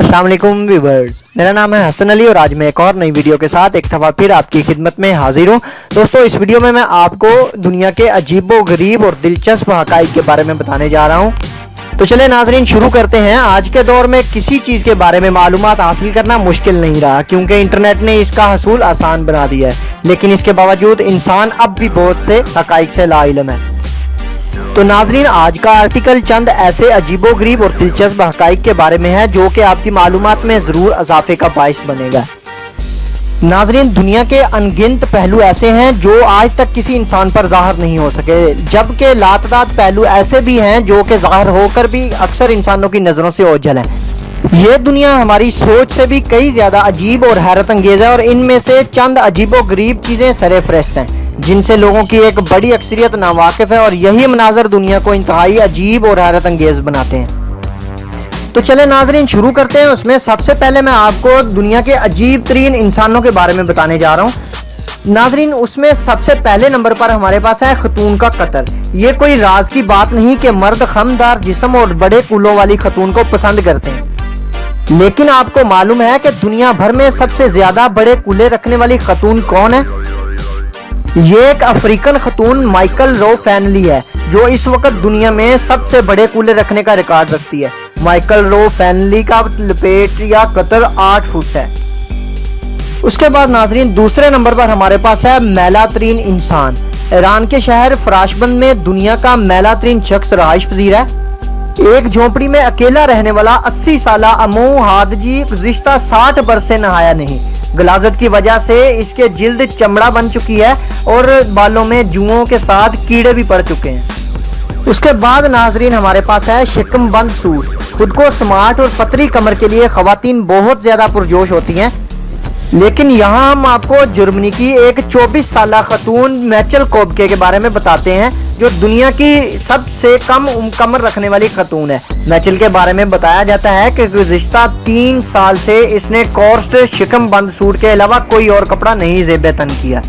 अस्सलाम वालेकुम व्यूअर्स, मेरा नाम है हसन अली और आज मैं एक और नई वीडियो के साथ एक दफ़ा फिर आपकी खिदमत में हाजिर हूँ। दोस्तों, इस वीडियो में मैं आपको दुनिया के अजीबो गरीब और दिलचस्प हक़ाइक़ के बारे में बताने जा रहा हूँ। तो चले नाज़रीन, शुरू करते हैं। आज के दौर में किसी चीज़ के बारे में मालूमात हासिल करना मुश्किल नहीं रहा, क्योंकि इंटरनेट ने इसका हसूल आसान बना दिया है। लेकिन इसके बावजूद इंसान अब भी बहुत से हक़ाइक़ से लाइल्म है। तो नाज़रीन, आज का आर्टिकल चंद ऐसे अजीबोगरीब और दिलचस्प हक़ाइक़ के बारे में है जो कि आपकी मालूमात में ज़रूर इजाफे का बाइस बनेगा। नाज़रीन, दुनिया के अनगिनत पहलू ऐसे हैं जो आज तक किसी इंसान पर ज़ाहिर नहीं हो सके, जबकि लातदाद पहलू ऐसे भी हैं जो कि ज़ाहिर होकर भी अक्सर इंसानों की नज़रों से ओझल हैं। ये दुनिया हमारी सोच से भी कई ज़्यादा अजीब और हैरत अंगेज़ है और इनमें से चंद अजीबोगरीब चीज़ें सरे-फ़हरिस्त हैं जिनसे लोगों की एक बड़ी अक्सरियत नावाकिफ है, और यही मनाज़र दुनिया को इंतहाई अजीब और हैरत अंगेज़ बनाते हैं। तो चले नाज़रीन, शुरू करते हैं। उसमें सबसे पहले मैं आपको दुनिया के अजीब तरीन इंसानों के बारे में बताने जा रहा हूँ। नाज़रीन, उसमें सबसे पहले नंबर पर हमारे पास है खतून का कत्ल। ये कोई राज की बात नहीं कि मर्द खमदार जिस्म और बड़े कूलों वाली खतून को पसंद करते हैं, लेकिन आपको मालूम है कि दुनिया भर में सबसे ज्यादा बड़े कूले रखने वाली खतून कौन है? ये एक अफ्रीकन खतून माइकल रो फैनली है, जो इस वक्त दुनिया में सबसे बड़े कूले रखने का रिकॉर्ड रखती है। माइकल रो फैनली का लपेट या कतर 8 फुट है। उसके बाद नाजरीन, दूसरे नंबर पर हमारे पास है मैलातरीन इंसान। ईरान के शहर फराशबंद में दुनिया का मैलातरीन शख्स रहाइश पजीर है। एक झोंपड़ी में अकेला रहने वाला 80 साला अमू हादजी गुज़िश्ता 60 बरस से नहाया नहीं। गलाजत की वजह से इसके जिल्द चमड़ा बन चुकी है और बालों में जुओं के साथ कीड़े भी पड़ चुके हैं। उसके बाद नाजरीन, हमारे पास है शिकम बंद सूट। खुद को स्मार्ट और पतली कमर के लिए खवातीन बहुत ज्यादा पुरजोश होती हैं, लेकिन यहाँ हम आपको जर्मनी की एक 24 साला खतून मैचल कोबके के बारे में बताते हैं, जो दुनिया की सबसे कम कमर रखने वाली खतून है। मैचल के बारे में बताया जाता है कि गुज़िश्ता 3 साल से इसने कोर्स्ट शिकम बंद सूट के अलावा कोई और कपड़ा नहीं ज़ेब तन किया।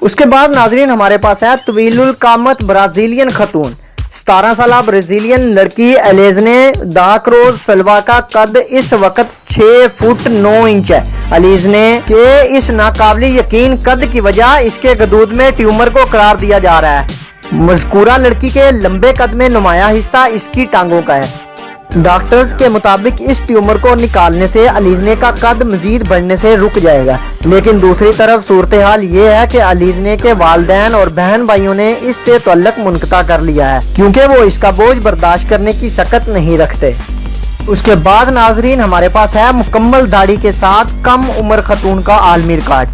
उसके बाद नाजरीन, हमारे पास है तवीलुल कामत ब्राज़ीलियन खतून। 17 साला ब्राज़ीलियन लड़की एलेजने दाकरोज सलवा का कद इस वक्त 6 फुट 9 इंच है। अलीजने के इस नाकाबिल यकीन कद की वजह इसके गदूद में ट्यूमर को करार दिया जा रहा है। मज़कूरा लड़की के लंबे कद में नुमाया हिस्सा इसकी टांगों का है। डॉक्टर्स के मुताबिक इस ट्यूमर को निकालने से अलीजने का कद मजीद बढ़ने से रुक जाएगा, लेकिन दूसरी तरफ सूरत हाल ये है कि अलीजने के वालिदैन और बहन भाइयों ने इससे तअल्लुक़ मुनक़ता कर लिया है, क्योंकि वो इसका बोझ बर्दाश्त करने की सकत नहीं रखते। उसके बाद नाजरीन, हमारे पास है मुकम्मल दाढ़ी के साथ कम उम्र खतून का आलमी रिकॉर्ड।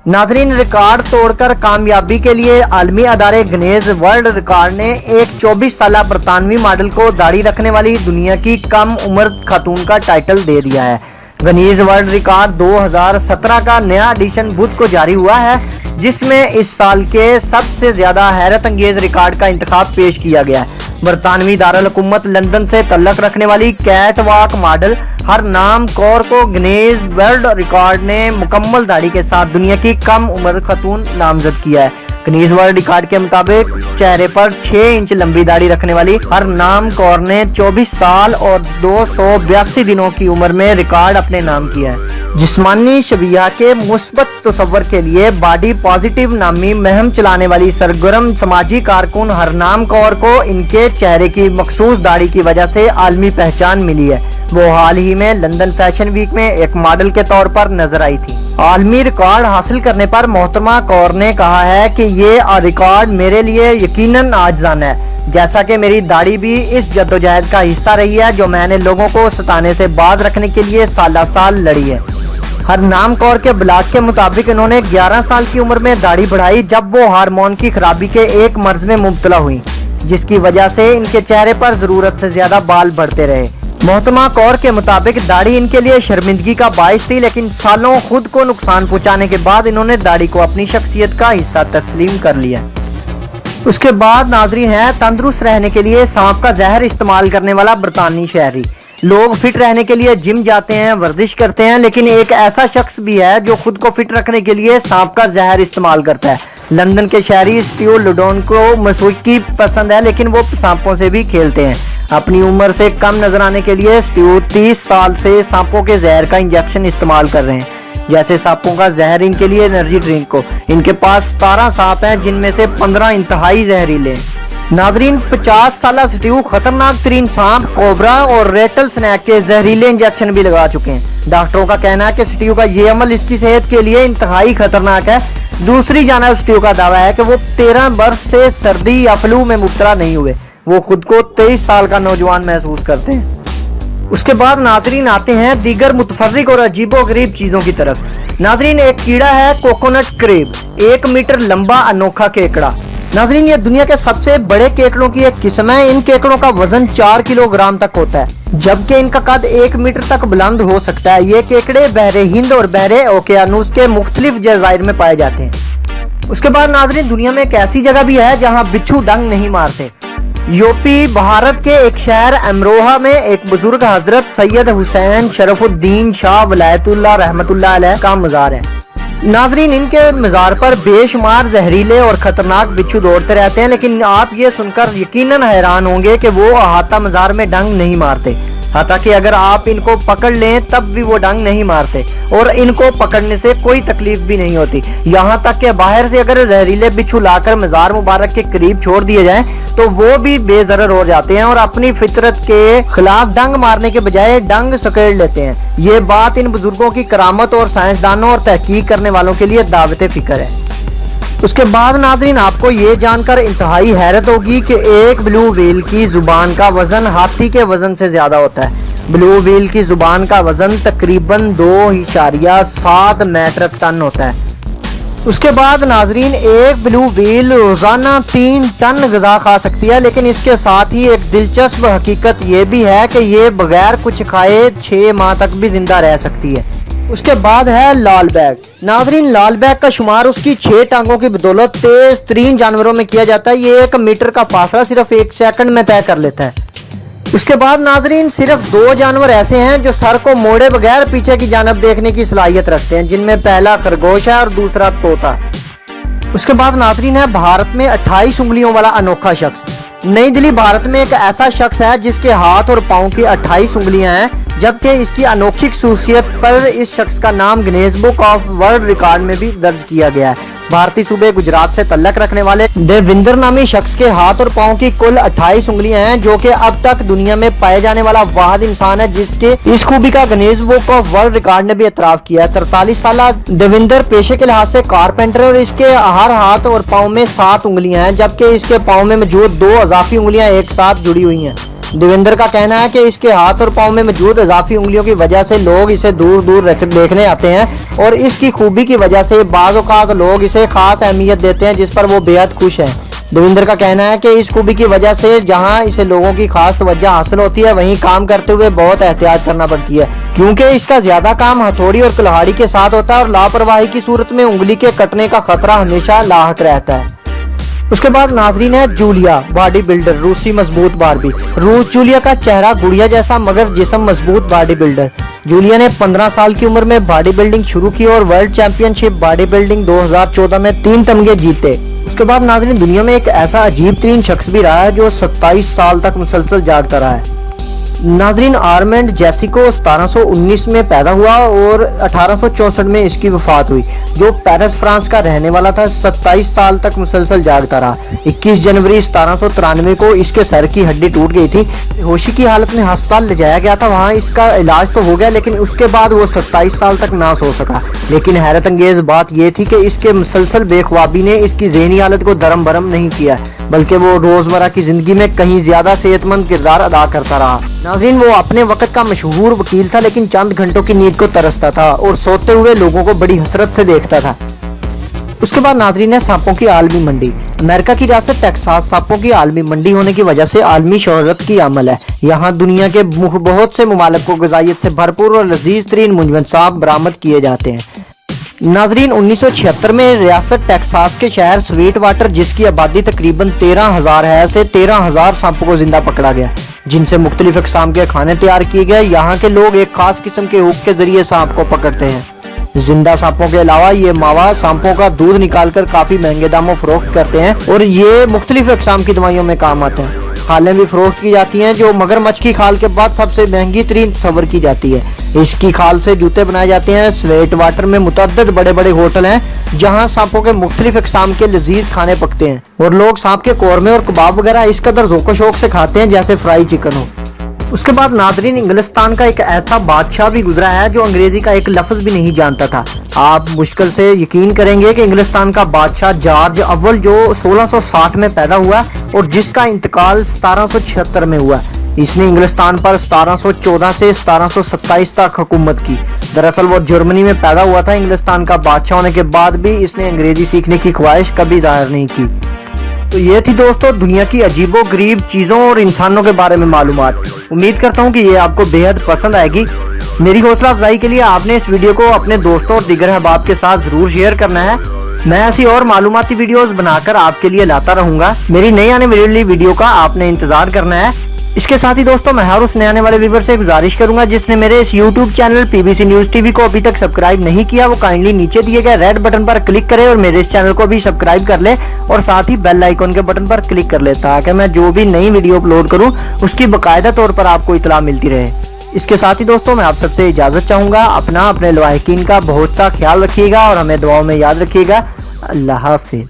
नाजरीन, रिकॉर्ड तोड़कर कामयाबी के लिए आलमी अदारे गिनीज वर्ल्ड रिकॉर्ड ने एक 24 साला बरतानवी मॉडल को दाढ़ी रखने वाली दुनिया की कम उम्र खतून का टाइटल दे दिया है। गिनीज वर्ल्ड रिकॉर्ड 2017 का नया एडिशन बुध को जारी हुआ है, जिसमें इस साल के सबसे ज्यादा हैरत अंगेज रिकॉर्ड का इंतखाब पेश किया गया है। बरतानवी दारुल हुकूमत लंदन से तल्लक रखने वाली cat walk model Harnam Kaur को गिनीज वर्ल्ड रिकॉर्ड ने मुकम्मल दाढ़ी के साथ दुनिया की कम उम्र खतून नामजद किया है। गिनीज वर्ल्ड रिकॉर्ड के मुताबिक चेहरे पर 6 इंच लंबी दाढ़ी रखने वाली हरनाम कौर ने 24 साल और 282 दिनों की उम्र में रिकॉर्ड अपने नाम किया है। जिस्मानी शबिया के मुस्बत तस्वर के लिए बॉडी पॉजिटिव नामी मुहिम चलाने वाली सरगर्म समाजी कारकुन हरनाम कौर को इनके चेहरे की मखसूस दाढ़ी की वजह से आलमी पहचान मिली है। वो हाल ही में लंदन फैशन वीक में एक मॉडल के तौर पर नजर आई थी। आलमी रिकॉर्ड हासिल करने पर मोहतरमा कौर ने कहा है कि ये रिकॉर्ड मेरे लिए यकीनन आजिज़ाना है, जैसा कि मेरी दाढ़ी भी इस जद्दोजहद का हिस्सा रही है जो मैंने लोगों को सताने से बाज रखने के लिए साल लड़ी है। हरनाम कौर के ब्लॉग के मुताबिक इन्होंने 11 साल की उम्र में दाढ़ी बढ़ाई जब वो हार्मोन की खराबी के एक मर्ज में मुब्तला हुई, जिसकी वजह से इनके चेहरे पर जरूरत से ज्यादा बाल बढ़ते रहे। मोहतरमा कौर के मुताबिक दाढ़ी इनके लिए शर्मिंदगी का बाइस थी, लेकिन सालों खुद को नुकसान पहुंचाने के बाद इन्होंने दाढ़ी को अपनी शख्सियत का हिस्सा तस्लीम कर लिया। उसके बाद नाजरीन है तंदुरुस्त रहने के लिए सांप का जहर इस्तेमाल करने वाला बरतानी शहरी। लोग फिट रहने के लिए जिम जाते हैं, वर्जिश करते हैं, लेकिन एक ऐसा शख्स भी है जो खुद को फिट रखने के लिए सांप का जहर इस्तेमाल करता है। लंदन के शहरी स्टीव लुडोन को मौसीकी पसंद है, लेकिन वो सांपों से भी खेलते हैं। अपनी उम्र से कम नजर आने के लिए स्टीव 30 साल से सांपों के जहर का इंजेक्शन इस्तेमाल कर रहे हैं। जैसे सांपों का जहर इनके लिए एनर्जी ड्रिंक हो। इनके पास 17 सांप हैं जिनमें से 15 इंतहाई जहरीले हैं। नाजरीन, 50 साल स्टीव खतरनाक तरीन सांप, कोबरा और रेटल स्नैक के जहरीले इंजेक्शन भी लगा चुके हैं। डॉक्टरों का कहना है कि स्टीव का ये अमल इसकी सेहत के लिए इंतहाई खतरनाक है। दूसरी जानब स्टीव का दावा है कि वो 13 वर्ष से सर्दी या फ्लू में मुब्तला नहीं हुए। वो खुद को 23 साल का नौजवान महसूस करते हैं। उसके बाद नाजरीन आते हैं दीगर मुतफर्रिक और अजीबोगरीब चीजों की तरफ। नाजरीन, एक कीड़ा है कोकोनट क्रेब, 1 मीटर लंबा अनोखा केकड़ा। नाजरीन, ये दुनिया के सबसे बड़े केकड़ों की एक किस्म है। इन केकड़ों का वजन 4 किलोग्राम तक होता है, जबकि इनका कद 1 मीटर तक बुलंद हो सकता है। ये केकड़े बहरे हिंद और बहरे ओकेयानूस के मुख्तलिफ जज़ाइर में पाए जाते हैं। उसके बाद नाजरीन, दुनिया में एक ऐसी जगह भी है जहाँ बिच्छू डंग नहीं मारते। यूपी भारत के एक शहर अमरोहा में एक बुजुर्ग हजरत सैयद हुसैन शरफुद्दीन शाह वलायतुल्लाह रहमतुल्लाह अलैह का मज़ार है। नाजरीन, इनके मज़ार पर बेशुमार जहरीले और खतरनाक बिच्छू दौड़ते रहते हैं, लेकिन आप ये सुनकर यकीनन हैरान होंगे कि वो अहाता मज़ार में डंग नहीं मारते। हालांकि अगर आप इनको पकड़ लें तब भी वो डंग नहीं मारते और इनको पकड़ने से कोई तकलीफ भी नहीं होती। यहाँ तक कि बाहर से अगर जहरीले बिच्छू लाकर मज़ार मुबारक के करीब छोड़ दिए जाएं तो वो भी बेजरर हो जाते हैं और अपनी फितरत के खिलाफ डंग मारने के बजाय डंग सकेड़ लेते हैं। ये बात इन बुजुर्गों की करामत और साइंसदानों और तहकीक करने वालों के लिए दावत फिक्र है। उसके बाद नाजरीन, आपको ये जानकर इंतहाई हैरत होगी कि एक ब्लू व्हेल की जुबान का वजन हाथी के वजन से ज्यादा होता है। ब्लू व्हेल की जुबान का वजन तकरीबन 2.7 मीट्रिक टन होता है। उसके बाद नाजरीन, एक ब्लू व्हेल रोजाना 3 टन गजा खा सकती है, लेकिन इसके साथ ही एक दिलचस्प हकीकत ये भी है कि ये बगैर कुछ खाए 6 माह तक भी जिंदा रह सकती है। उसके बाद है लाल बैग। नाजरीन, लाल बैग का शुमार उसकी 6 टांगों की बदौलत तेज तरीन जानवरों में किया जाता है। ये 1 मीटर का फासला सिर्फ 1 सेकंड में तय कर लेता है। उसके बाद नाजरीन, सिर्फ 2 जानवर ऐसे हैं जो सर को मोड़े बगैर पीछे की जानब देखने की सलाहियत रखते हैं, जिनमें पहला खरगोश है और दूसरा तोता। उसके बाद नाजरीन है भारत में 28 उंगलियों वाला अनोखा शख्स। नई दिल्ली भारत में एक ऐसा शख्स है जिसके हाथ और पाँव की 28 उंगलियां हैं, जबकि इसकी अनोखी खसूसियत पर इस शख्स का नाम Guinness book of world record में भी दर्ज किया गया है। भारतीय सूबे गुजरात से तल्लक रखने वाले देविंदर नामी शख्स के हाथ और पाँव की कुल 28 उंगलियां हैं, जो कि अब तक दुनिया में पाए जाने वाला वाहिद इंसान है जिसके इस खूबी का Guinness book of world record ने भी एतराफ किया है। 43 साल देविंदर पेशे के लिहाज से कारपेंटर और इसके हर हाथ और पाँव में 7 उंगलियां हैं, जबकि इसके पाँव में मौजूद 2 अजाफी उंगलियां एक साथ जुड़ी हुई हैं। देवेंद्र का कहना है कि इसके हाथ और पाँव में मौजूद इजाफी उंगलियों की वजह से लोग इसे दूर दूर देखने आते हैं और इसकी खूबी की वजह से बाज़ औक़ात लोग इसे खास अहमियत देते हैं, जिस पर वो बेहद खुश हैं। देवेंद्र का कहना है कि इस खूबी की वजह से जहां इसे लोगों की खास तवज्जो हासिल होती है, वहीं काम करते हुए बहुत एहतियात करना पड़ती है, क्योंकि इसका ज्यादा काम हथौड़ी और कुल्हाड़ी के साथ होता है और लापरवाही की सूरत में उंगली के कटने का खतरा हमेशा लाहक रहता है। उसके बाद नाजरीन है जूलिया, बॉडी बिल्डर, रूसी मजबूत बारबी। रूस जूलिया का चेहरा गुड़िया जैसा मगर जिस्म मजबूत बॉडी बिल्डर। जूलिया ने 15 साल की उम्र में बॉडी बिल्डिंग शुरू की और वर्ल्ड चैंपियनशिप बॉडी बिल्डिंग 2014 में 3 तमगे जीते। उसके बाद नाजरीन दुनिया में एक ऐसा अजीब तरीन शख्स भी रहा है जो 27 साल तक मुसलसल जागता रहा है। नाजरीन आर्मेंड जेसिको 1719 में पैदा हुआ और 1864 में इसकी वफात हुई, जो पेरिस फ्रांस का रहने वाला था। 27 साल तक मुसलसल जागता रहा। 21 जनवरी 1793 को इसके सर की हड्डी टूट गई थी। होशी की हालत में अस्पताल ले जाया गया था, वहाँ इसका इलाज तो हो गया, लेकिन उसके बाद वो 27 साल तक ना सो सका। लेकिन हैरत अंगेज बात यह थी कि इसके मुसलसल बेख्वाबी ने इसकी ज़हनी हालत को दरम बरम नहीं किया, बल्कि वो रोजमर्रा की जिंदगी में कहीं ज्यादा सेहतमंद किरदार अदा करता रहा। नाज़रीन वो अपने वक्त का मशहूर वकील था, लेकिन चंद घंटों की नींद को तरसता था और सोते हुए लोगों को बड़ी हसरत से देखता था। उसके बाद नाज़रीन है सांपों की आलमी मंडी। अमेरिका की रियासत टेक्सास सांपों की आलमी मंडी होने की वजह से आलमी शोहरत की अमल है। यहाँ दुनिया के बहुत से ममालिक को ग़िज़ाइयत से भरपूर और लजीज तरीन मुंजमद सांप बरामद किए जाते हैं। नाजरीन 1976 में रियासत टेक्सास के शहर स्वीट वाटर, जिसकी आबादी तकरीबन 13,000 है, से 13,000 सांपों को जिंदा पकड़ा गया, जिनसे मुख्तलिफ अक़साम के खाने तैयार किए गए। यहाँ के लोग एक खास किस्म के हुक के जरिए सांप को पकड़ते हैं। जिंदा सांपों के अलावा ये मावा सांपों का दूध निकालकर काफी महंगे दामों फरोख्त करते हैं और ये मुख्तलिफ अक़साम की दवाइयों में काम आते हैं। खालें भी फरोख्त की जाती हैं जो मगरमच्छ की खाल के बाद सबसे महंगी तरीन तस्वर की जाती है। इसकी खाल से जूते बनाए जाते हैं। स्वेट वाटर में मुतअद्दिद बड़े बड़े होटल हैं जहां सांपों के मुख्तलिफ इकसाम के लजीज खाने पकते हैं और लोग सांप के कोरमे और कबाब वगैरह इस कदर ज़ौक़ शौक़ से खाते हैं जैसे फ्राई चिकन हो। उसके बाद नादरीन, इंग्लिस्तान का एक ऐसा बादशाह भी गुजरा है जो अंग्रेजी का एक लफ्ज भी नहीं जानता था। आप मुश्किल से यकीन करेंगे कि इंग्लिस्तान का बादशाह जॉर्ज अव्वल जो 1660 में पैदा हुआ और जिसका इंतकाल 1776 में हुआ, इसने इंग्लिस्तान पर 1714 से 1727 तक हुकूमत की। दरअसल वो जर्मनी में पैदा हुआ था। इंग्लिस्तान का बादशाह होने के बाद भी इसने अंग्रेजी सीखने की ख्वाहिश कभी जाहिर नहीं की। तो ये थी दोस्तों दुनिया की अजीबो गरीब चीज़ों और इंसानों के बारे में मालूमात। उम्मीद करता हूँ कि ये आपको बेहद पसंद आएगी। मेरी हौसला अफजाई के लिए आपने इस वीडियो को अपने दोस्तों और दीगर अहबाब के साथ जरूर शेयर करना है। मैं ऐसी और मालूमाती वीडियोस बनाकर आपके लिए लाता रहूंगा। मेरी नई आने वाली वीडियो का आपने इंतजार करना है। इसके साथ ही दोस्तों मैं हर उस नए आने वाले व्यूअर से गुजारिश करूंगा जिसने मेरे इस YouTube channel PBC news TV को अभी तक सब्सक्राइब नहीं किया, वो काइंडली नीचे दिए गए रेड बटन पर क्लिक करे और मेरे इस चैनल को भी सब्सक्राइब कर ले और साथ ही बेल आइकन के बटन पर क्लिक कर ले ताकि मैं जो भी नई वीडियो अपलोड करूं उसकी बाकायदा तौर पर आपको इतला मिलती रहे। इसके साथ ही दोस्तों मैं आप सबसे इजाजत चाहूंगा। अपने लवाहिकीन का बहुत सा ख्याल रखिएगा और हमें दुआओं में याद रखिएगा। अल्लाह हाफिज।